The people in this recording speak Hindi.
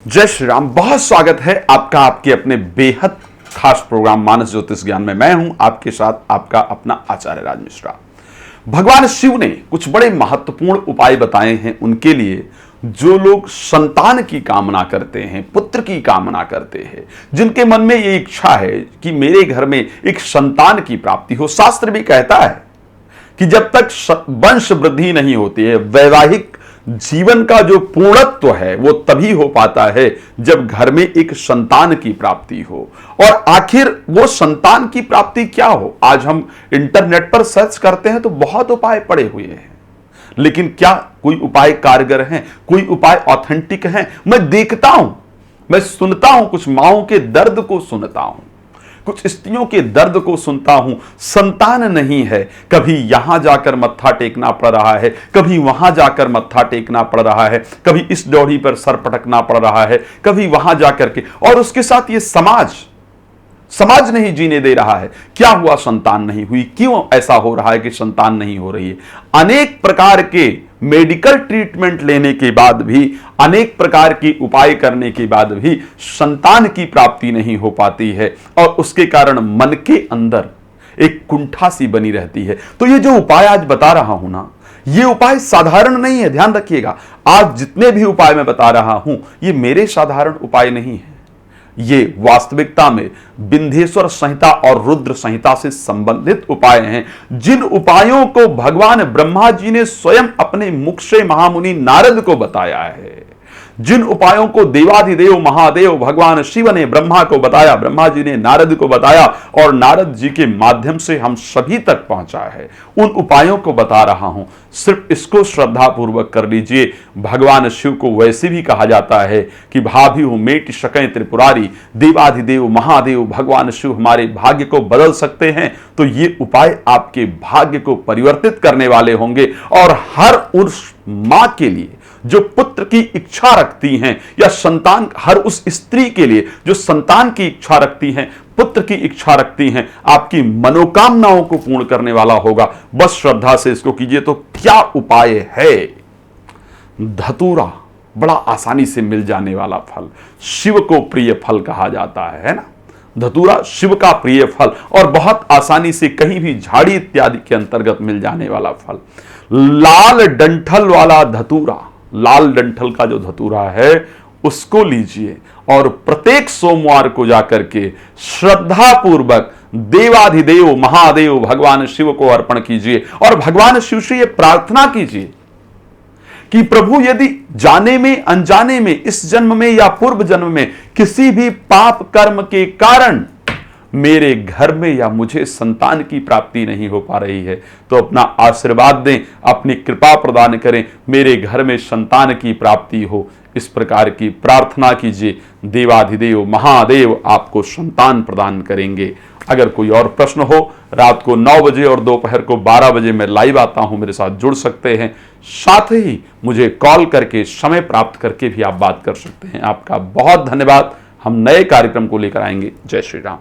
जय श्री राम। बहुत स्वागत है आपका आपके अपने बेहद खास प्रोग्राम मानस ज्योतिष ज्ञान में। मैं हूं आपके साथ आपका अपना आचार्य राज मिश्रा। भगवान शिव ने कुछ बड़े महत्वपूर्ण उपाय बताए हैं उनके लिए जो लोग संतान की कामना करते हैं, पुत्र की कामना करते हैं, जिनके मन में ये इच्छा है कि मेरे घर में एक संतान की प्राप्ति हो। शास्त्र भी कहता है कि जब तक वंश वृद्धि नहीं होती है, वैवाहिक जीवन का जो पूर्णत्व है वो तभी हो पाता है जब घर में एक संतान की प्राप्ति हो। और आखिर वो संतान की प्राप्ति क्या हो? आज हम इंटरनेट पर सर्च करते हैं तो बहुत उपाय पड़े हुए हैं, लेकिन क्या कोई उपाय कारगर हैं? कोई उपाय ऑथेंटिक हैं? मैं देखता हूं, मैं सुनता हूं, कुछ माओं के दर्द को सुनता हूं, कुछ स्त्रियों के दर्द को सुनता हूं। संतान नहीं है, कभी यहां जाकर मत्था टेकना पड़ रहा है, कभी वहां जाकर मत्था टेकना पड़ रहा है, कभी इस ड्योढ़ी पर सर पटकना पड़ रहा है, कभी वहां जाकर के, और उसके साथ ये समाज नहीं जीने दे रहा है। क्या हुआ? संतान नहीं हुई। क्यों ऐसा हो रहा है कि संतान नहीं हो रही है? अनेक प्रकार के मेडिकल ट्रीटमेंट लेने के बाद भी, अनेक प्रकार के उपाय करने के बाद भी संतान की प्राप्ति नहीं हो पाती है, और उसके कारण मन के अंदर एक कुंठा सी बनी रहती है। तो ये जो उपाय आज बता रहा हूं ना, ये उपाय साधारण नहीं है, ध्यान रखिएगा। आज जितने भी उपाय मैं बता रहा हूं ये मेरे साधारण उपाय नहीं है, ये वास्तविकता में विंध्येश्वर संहिता और रुद्र संहिता से संबंधित उपाय हैं, जिन उपायों को भगवान ब्रह्मा जी ने स्वयं अपने मुख से महामुनि नारद को बताया है, जिन उपायों को देवाधिदेव महादेव भगवान शिव ने ब्रह्मा को बताया, ब्रह्मा जी ने नारद को बताया, और नारद जी के माध्यम से हम सभी तक पहुंचा है, उन उपायों को बता रहा हूं। सिर्फ इसको श्रद्धा पूर्वक कर लीजिए। भगवान शिव को वैसे भी कहा जाता है कि भाभी हूं मेट शकै त्रिपुरारी, देवाधिदेव महादेव भगवान शिव हमारे भाग्य को बदल सकते हैं। तो ये उपाय आपके भाग्य को परिवर्तित करने वाले होंगे, और हर उस मां के लिए जो पुत्र की इच्छा रखती हैं, या संतान, हर उस स्त्री के लिए जो संतान की इच्छा रखती हैं, पुत्र की इच्छा रखती हैं, आपकी मनोकामनाओं को पूर्ण करने वाला होगा। बस श्रद्धा से इसको कीजिए। तो क्या उपाय है? धतूरा बड़ा आसानी से मिल जाने वाला फल, शिव को प्रिय फल कहा जाता है ना। धतूरा शिव का प्रिय फल, और बहुत आसानी से कहीं भी झाड़ी इत्यादि के अंतर्गत मिल जाने वाला फल। लाल डंठल वाला धतूरा, लाल डंठल का जो धतूरा है उसको लीजिए, और प्रत्येक सोमवार को जाकर के श्रद्धा पूर्वक देवाधिदेव महादेव भगवान शिव को अर्पण कीजिए, और भगवान शिव से ये प्रार्थना कीजिए कि प्रभु, यदि जाने में अनजाने में, इस जन्म में या पूर्व जन्म में किसी भी पाप कर्म के कारण मेरे घर में या मुझे संतान की प्राप्ति नहीं हो पा रही है, तो अपना आशीर्वाद दें, अपनी कृपा प्रदान करें, मेरे घर में संतान की प्राप्ति हो। इस प्रकार की प्रार्थना कीजिए, देवाधिदेव महादेव आपको संतान प्रदान करेंगे। अगर कोई और प्रश्न हो, रात को 9 बजे और दोपहर को 12 बजे मैं लाइव आता हूं, मेरे साथ जुड़ सकते हैं। साथ ही मुझे कॉल करके समय प्राप्त करके भी आप बात कर सकते हैं। आपका बहुत धन्यवाद। हम नए कार्यक्रम को लेकर आएंगे। जय श्री राम।